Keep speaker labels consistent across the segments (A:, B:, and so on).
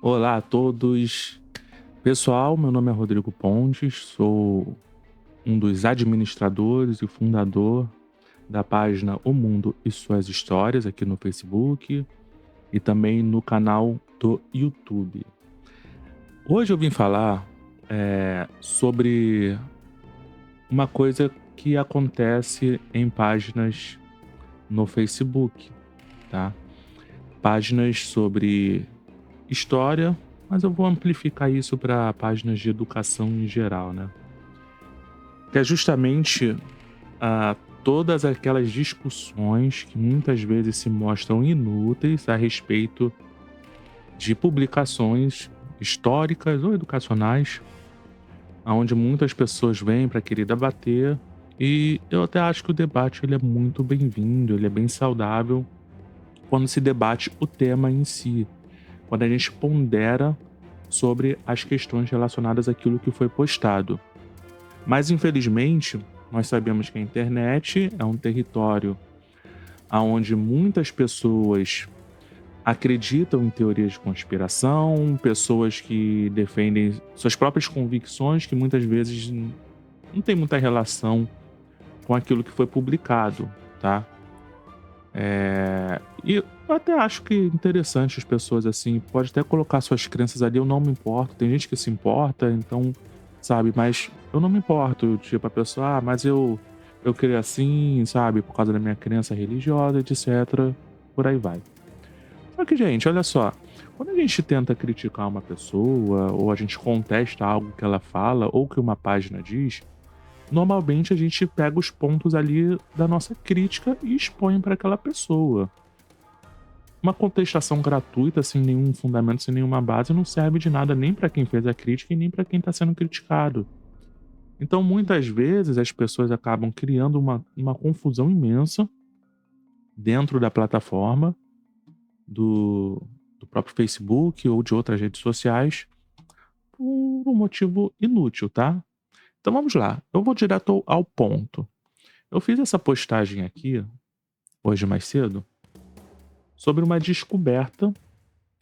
A: Olá a todos. Pessoal, meu nome é Rodrigo Pontes, sou um dos administradores e fundador da página O Mundo e Suas Histórias aqui no Facebook e também no canal do YouTube. Hoje eu vim falar sobre uma coisa que acontece em páginas no Facebook, tá? Páginas sobre história, mas eu vou amplificar isso para páginas de educação em geral, né? Que é justamente a todas aquelas discussões que muitas vezes se mostram inúteis a respeito de publicações históricas ou educacionais, aonde muitas pessoas vêm para querer debater, e eu até acho que o debate ele é muito bem-vindo, ele é bem saudável quando se debate o tema em si, quando a gente pondera sobre as questões relacionadas àquilo que foi postado. Mas infelizmente, nós sabemos que a internet é um território onde muitas pessoas acreditam em teorias de conspiração, pessoas que defendem suas próprias convicções, que muitas vezes não tem muita relação com aquilo que foi publicado, tá? E eu até acho que é interessante as pessoas, assim, pode até colocar suas crenças ali, eu não me importo. Tem gente que se importa, então, sabe, mas eu não me importo. Tipo, a pessoa, mas eu creio assim, sabe, por causa da minha crença religiosa, etc. Por aí vai. Só que, gente, olha só. Quando a gente tenta criticar uma pessoa, ou a gente contesta algo que ela fala, ou que uma página diz, normalmente a gente pega os pontos ali da nossa crítica e expõe para aquela pessoa. Uma contestação gratuita, sem nenhum fundamento, sem nenhuma base, não serve de nada nem para quem fez a crítica e nem para quem está sendo criticado. Então, muitas vezes, as pessoas acabam criando uma confusão imensa dentro da plataforma do, do próprio Facebook ou de outras redes sociais por um motivo inútil, tá? Então vamos lá, eu vou direto ao ponto. Eu fiz essa postagem aqui, hoje mais cedo, sobre uma descoberta,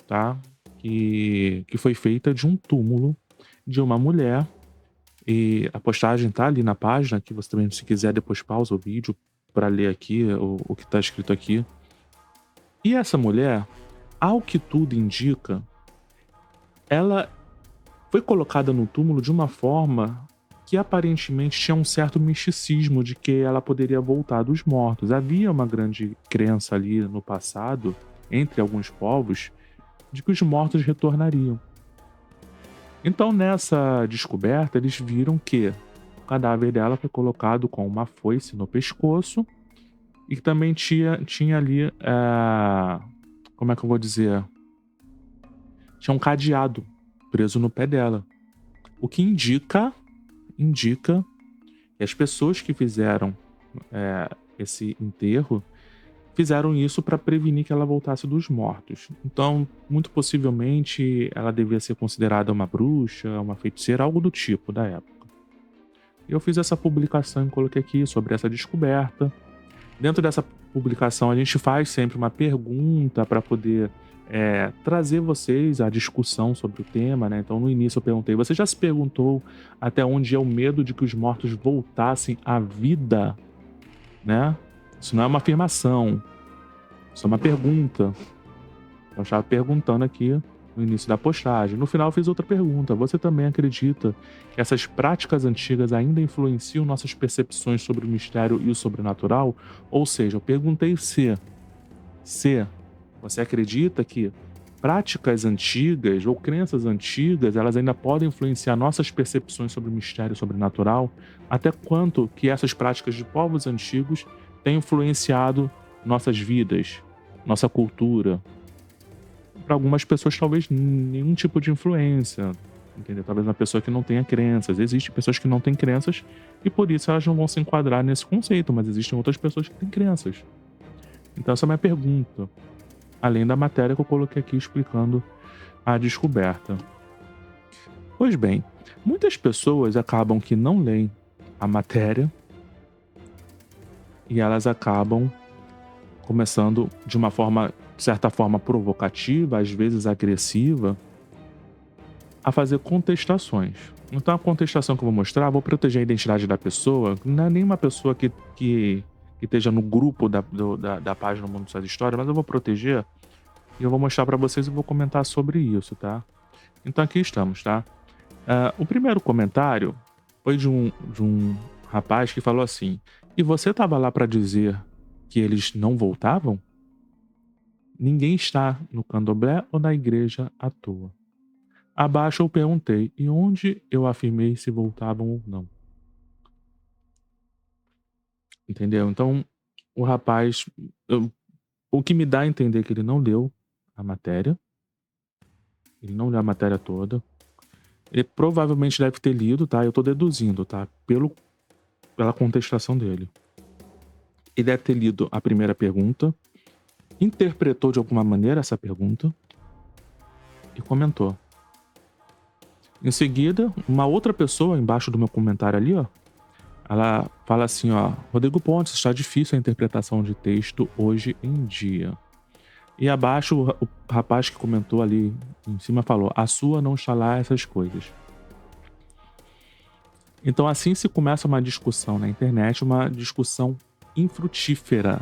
A: tá? Que foi feita de um túmulo de uma mulher. E a postagem tá ali na página, que você também, se quiser, depois pausa o vídeo para ler aqui o que tá escrito aqui. E essa mulher, ao que tudo indica, ela foi colocada no túmulo de uma forma que aparentemente tinha um certo misticismo de que ela poderia voltar dos mortos. Havia uma grande crença ali no passado, entre alguns povos, de que os mortos retornariam. Então, nessa descoberta, eles viram que o cadáver dela foi colocado com uma foice no pescoço e que também tinha ali, como é que eu vou dizer? Tinha um cadeado preso no pé dela. O que indica que as pessoas que fizeram esse enterro fizeram isso para prevenir que ela voltasse dos mortos. Então, muito possivelmente, ela devia ser considerada uma bruxa, uma feiticeira, algo do tipo da época. Eu fiz essa publicação e coloquei aqui sobre essa descoberta. Dentro dessa publicação, a gente faz sempre uma pergunta para poder trazer vocês à discussão sobre o tema, né? Então, no início eu perguntei: você já se perguntou até onde é o medo de que os mortos voltassem à vida, né? Isso não é uma afirmação, isso é uma pergunta. Eu estava perguntando aqui no início da postagem. No final eu fiz outra pergunta: você também acredita que essas práticas antigas ainda influenciam nossas percepções sobre o mistério e o sobrenatural? Ou seja, eu perguntei se você acredita que práticas antigas ou crenças antigas, elas ainda podem influenciar nossas percepções sobre o mistério e o sobrenatural? Até quanto que essas práticas de povos antigos têm influenciado nossas vidas, nossa cultura? Para algumas pessoas, talvez nenhum tipo de influência, entendeu? Talvez uma pessoa que não tenha crenças. Existem pessoas que não têm crenças e por isso elas não vão se enquadrar nesse conceito, mas existem outras pessoas que têm crenças. Então essa é a minha pergunta, além da matéria que eu coloquei aqui explicando a descoberta. Pois bem, muitas pessoas acabam que não leem a matéria e elas acabam começando de uma forma, de certa forma, provocativa, às vezes agressiva, a fazer contestações. Então a contestação que eu vou mostrar, vou proteger a identidade da pessoa, não é nenhuma pessoa que esteja no grupo da página Mundo Suas Histórias, mas eu vou proteger e eu vou mostrar para vocês e vou comentar sobre isso, tá? Então aqui estamos, tá? O primeiro comentário foi de um rapaz que falou assim: "E você estava lá para dizer que eles não voltavam? Ninguém está no candomblé ou na igreja à toa. Abaixo eu perguntei, e onde eu afirmei se voltavam ou não?" Entendeu? Então, o rapaz, o que me dá a entender que ele não leu a matéria, ele não leu a matéria toda. Ele provavelmente deve ter lido, tá? Eu tô deduzindo, tá? Pela contestação dele. Ele deve ter lido a primeira pergunta, interpretou de alguma maneira essa pergunta e comentou. Em seguida, uma outra pessoa embaixo do meu comentário ali, ó, ela fala assim, ó: "Rodrigo Pontes, está difícil a interpretação de texto hoje em dia." E abaixo o rapaz que comentou ali em cima falou: "A sua não está lá essas coisas." Então assim se começa uma discussão na internet, uma discussão infrutífera,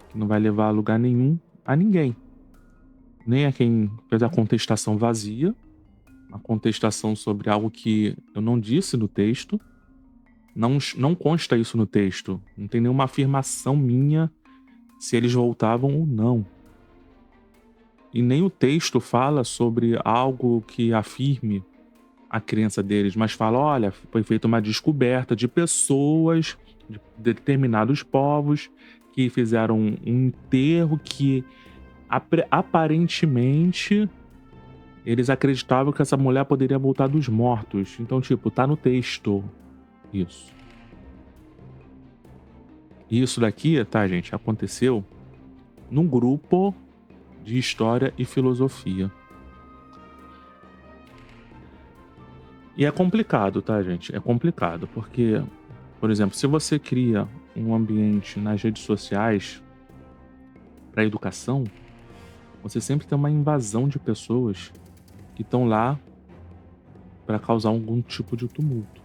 A: que não vai levar a lugar nenhum a ninguém. Nem a quem fez a contestação vazia, uma contestação sobre algo que eu não disse no texto, não consta isso no texto, não tem nenhuma afirmação minha se eles voltavam ou não. E nem o texto fala sobre algo que afirme a crença deles, mas fala: olha, foi feita uma descoberta de pessoas de determinados povos que fizeram um enterro que aparentemente eles acreditavam que essa mulher poderia voltar dos mortos. Então, tipo, tá no texto isso. E isso daqui, tá, gente, aconteceu num grupo de história e filosofia. E é complicado, tá, gente? É complicado, porque, por exemplo, se você cria um ambiente nas redes sociais para educação, você sempre tem uma invasão de pessoas que estão lá para causar algum tipo de tumulto.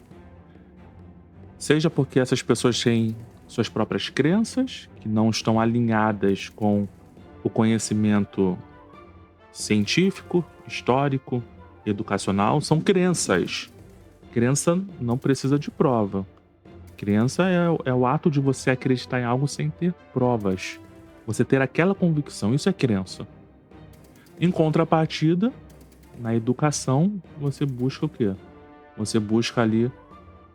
A: Seja porque essas pessoas têm suas próprias crenças, que não estão alinhadas com o conhecimento científico, histórico, educacional, são crenças. Crença não precisa de prova. Crença é o ato de você acreditar em algo sem ter provas. Você ter aquela convicção, isso é crença. Em contrapartida, na educação, você busca o quê? Você busca ali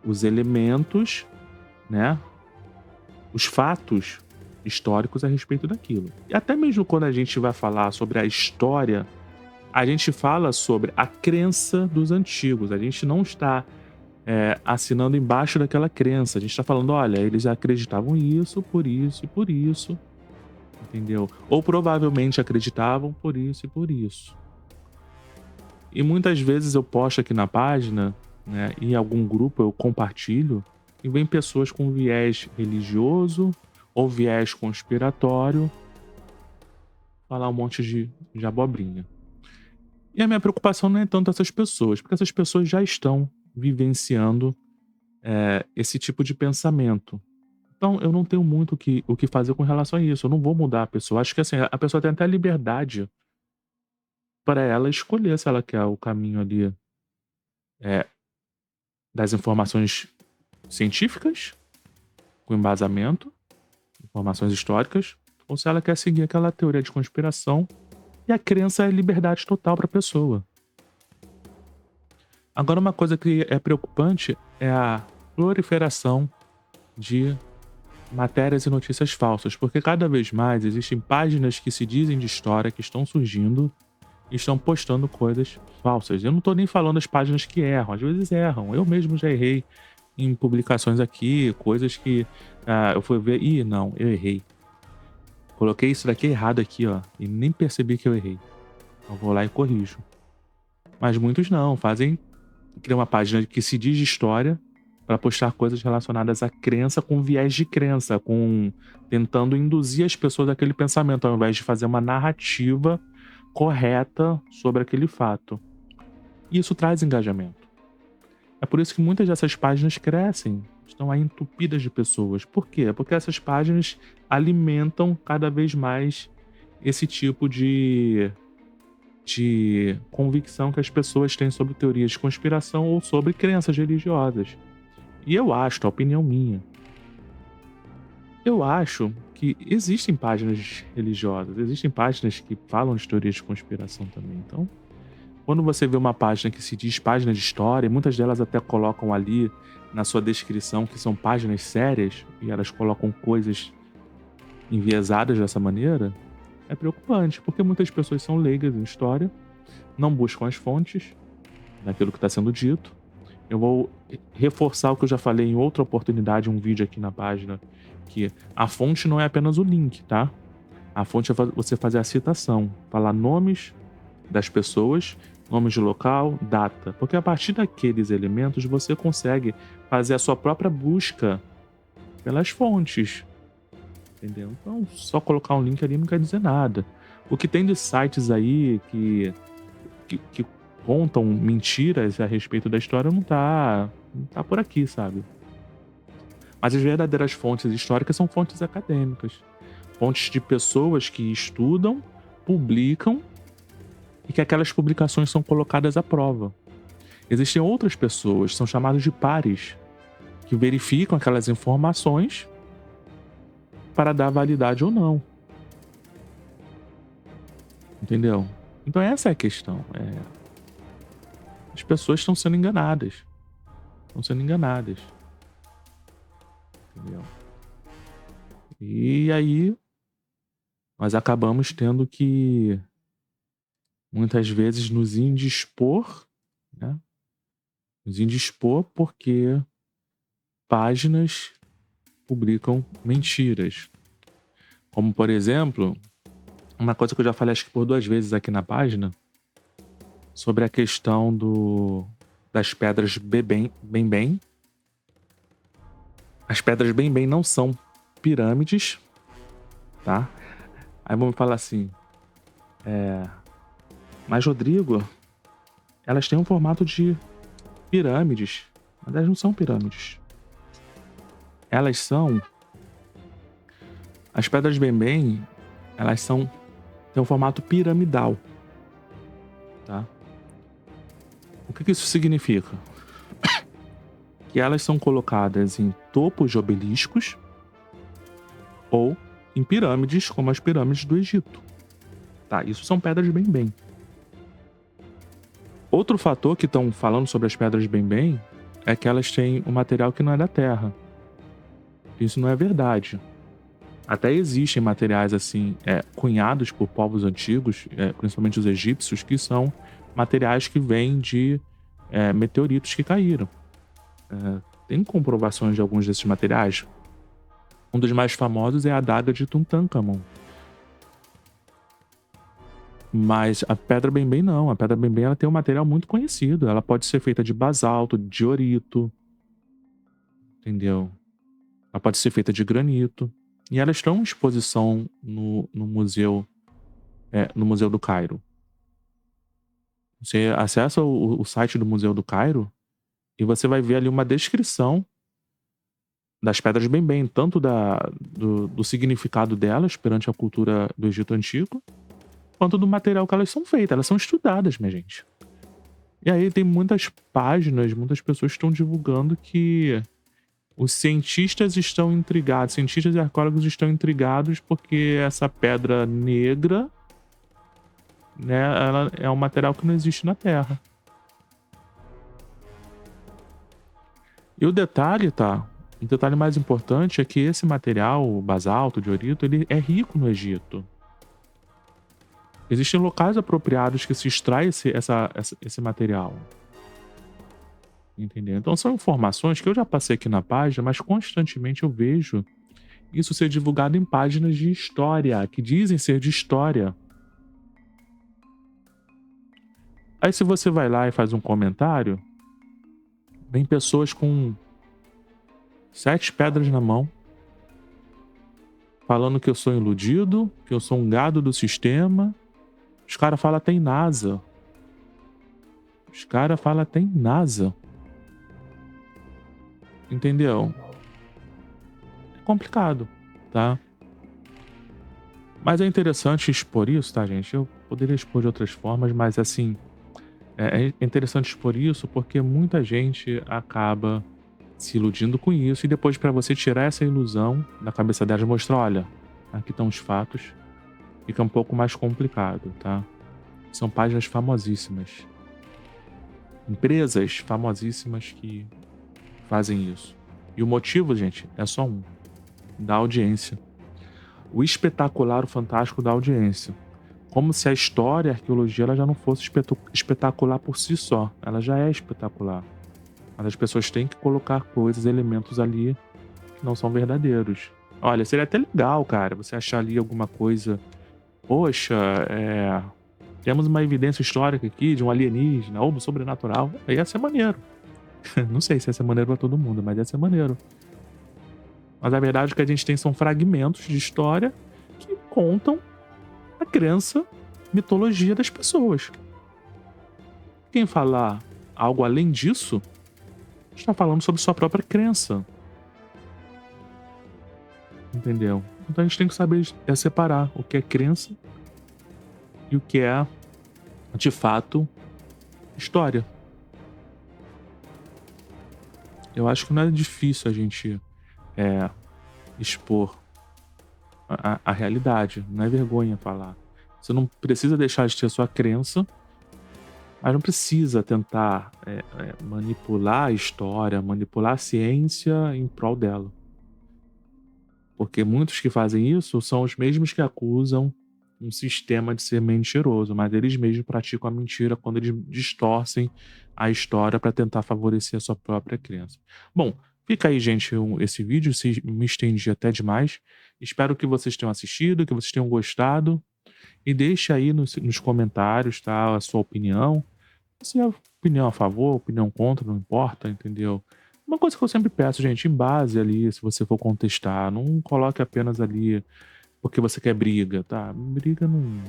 A: os elementos, né? Os fatos históricos a respeito daquilo. E até mesmo quando a gente vai falar sobre a história, a gente fala sobre a crença dos antigos. A gente não está assinando embaixo daquela crença. A gente está falando, olha, eles acreditavam isso, por isso e por isso. Entendeu? Ou provavelmente acreditavam por isso e por isso. E muitas vezes eu posto aqui na página, né, em algum grupo eu compartilho, e vem pessoas com viés religioso ou viés conspiratório falar um monte de abobrinha. E a minha preocupação não é tanto essas pessoas, porque essas pessoas já estão vivenciando esse tipo de pensamento. Então eu não tenho muito o que fazer com relação a isso. Eu não vou mudar a pessoa. Acho que assim, a pessoa tem até a liberdade para ela escolher se ela quer o caminho ali é, das informações científicas, com embasamento, informações históricas, ou se ela quer seguir aquela teoria de conspiração e a crença é liberdade total para a pessoa. Agora, uma coisa que é preocupante é a proliferação de matérias e notícias falsas, porque cada vez mais existem páginas que se dizem de história que estão surgindo e estão postando coisas falsas. Eu não estou nem falando das páginas que erram, às vezes erram. Eu mesmo já errei em publicações aqui, coisas que eu fui ver, não, eu errei. Coloquei isso daqui errado aqui, ó, e nem percebi que eu errei. Eu vou lá e corrijo. Mas muitos não, criam uma página que se diz de história para postar coisas relacionadas à crença com viés de crença, tentando induzir as pessoas àquele pensamento, ao invés de fazer uma narrativa correta sobre aquele fato. E isso traz engajamento. É por isso que muitas dessas páginas crescem, estão aí entupidas de pessoas. Por quê? Porque essas páginas alimentam cada vez mais esse tipo de convicção que as pessoas têm sobre teorias de conspiração ou sobre crenças religiosas. E eu acho, a opinião minha, eu acho que existem páginas religiosas, existem páginas que falam de teorias de conspiração também. Então, quando você vê uma página que se diz página de história, muitas delas até colocam ali na sua descrição que são páginas sérias e elas colocam coisas enviesadas dessa maneira, é preocupante, porque muitas pessoas são leigas em história, não buscam as fontes daquilo que está sendo dito. Eu vou reforçar o que eu já falei em outra oportunidade, um vídeo aqui na página, que a fonte não é apenas o link, tá? A fonte é você fazer a citação, falar nomes das pessoas, nomes de local, data, porque a partir daqueles elementos você consegue fazer a sua própria busca pelas fontes, entendeu? Então, só colocar um link ali não quer dizer nada. O que tem de sites aí que contam mentiras a respeito da história não tá por aqui, sabe? Mas as verdadeiras fontes históricas são fontes acadêmicas, fontes de pessoas que estudam, publicam e que aquelas publicações são colocadas à prova. Existem outras pessoas, são chamados de pares, que verificam aquelas informações para dar validade ou não. Entendeu? Então essa é a questão. As pessoas estão sendo enganadas. Estão sendo enganadas. Entendeu? E aí nós acabamos tendo que muitas vezes nos indispor, né? Nos indispor porque páginas publicam mentiras. Como, por exemplo, uma coisa que eu já falei acho que por 2 vezes aqui na página, sobre a questão das pedras Bem-Bem. As pedras Bem-Bem não são pirâmides, tá? Aí vamos falar assim, mas Rodrigo, elas têm um formato de pirâmides, mas elas não são pirâmides. As pedras Bem-Bem, elas têm um formato piramidal, tá? O que isso significa? Que elas são colocadas em topos de obeliscos ou em pirâmides, como as pirâmides do Egito. Tá, isso são pedras Bem-Bem. Outro fator que estão falando sobre as pedras Bem-Bem é que elas têm um material que não é da Terra. Isso não é verdade. Até existem materiais assim, cunhados por povos antigos, principalmente os egípcios, que são materiais que vêm de meteoritos que caíram. Tem comprovações de alguns desses materiais. Um dos mais famosos é a adaga de Tutankhamon. Mas a pedra Bem-Bem não. A pedra Bem-Bem ela tem um material muito conhecido. Ela pode ser feita de basalto, de diorito. Entendeu? Ela pode ser feita de granito. E elas estão em exposição no museu do Cairo. Você acessa o site do Museu do Cairo e você vai ver ali uma descrição das pedras Bem-Bem, tanto do significado delas perante a cultura do Egito Antigo, quanto do material que elas são feitas. Elas são estudadas, minha gente. E aí tem muitas páginas, muitas pessoas que estão divulgando que os cientistas estão intrigados, cientistas e arqueólogos estão intrigados porque essa pedra negra, né, ela é um material que não existe na Terra. E o detalhe, tá? O detalhe mais importante é que esse material, o basalto, o diorito, ele é rico no Egito. Existem locais apropriados que se extrai esse material. Entendeu? Então são informações que eu já passei aqui na página, mas constantemente eu vejo isso ser divulgado em páginas de história, que dizem ser de história. Aí se você vai lá e faz um comentário, vem pessoas com 7 pedras na mão, falando que eu sou iludido, que eu sou um gado do sistema. Os caras falam até em NASA. Os caras falam até em NASA, entendeu? É complicado, tá? Mas é interessante expor isso, tá, gente? Eu poderia expor de outras formas, mas assim, é interessante expor isso porque muita gente acaba se iludindo com isso e depois para você tirar essa ilusão da cabeça delas, mostrar, olha, aqui estão os fatos, fica um pouco mais complicado, tá? São páginas famosíssimas, empresas famosíssimas que fazem isso. E o motivo, gente, é só um, da audiência. O espetacular, o fantástico da audiência. Como se a história, a arqueologia, ela já não fosse espetacular por si só. Ela já é espetacular. Mas as pessoas têm que colocar coisas, elementos ali que não são verdadeiros. Olha, seria até legal, cara, você achar ali alguma coisa. Poxa, temos uma evidência histórica aqui de um alienígena ou do sobrenatural. Aí ia ser maneiro. Não sei se ia ser maneiro pra todo mundo, mas ia ser maneiro. Mas a verdade é que a gente tem são fragmentos de história que contam a crença, mitologia das pessoas. Quem falar algo além disso, está falando sobre sua própria crença, entendeu? Então a gente tem que saber separar o que é crença e o que é, de fato, história. Eu acho que não é difícil a gente é, expor a realidade, não é vergonha falar. Você não precisa deixar de ter sua crença, mas não precisa tentar manipular a história, manipular a ciência em prol dela. Porque muitos que fazem isso são os mesmos que acusam um sistema de ser mentiroso, mas eles mesmos praticam a mentira quando eles distorcem a história para tentar favorecer a sua própria crença. Bom, fica aí, gente, esse vídeo. Se me estendi até demais. Espero que vocês tenham assistido, que vocês tenham gostado. E deixe aí nos comentários, tá, a sua opinião. Se é opinião a favor, opinião contra, não importa, entendeu? Uma coisa que eu sempre peço, gente, em base ali, se você for contestar, não coloque apenas ali porque você quer briga, tá? Briga não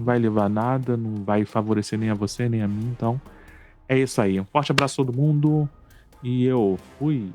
A: vai levar a nada, não vai favorecer nem a você, nem a mim, então é isso aí. Um forte abraço a todo mundo e eu fui.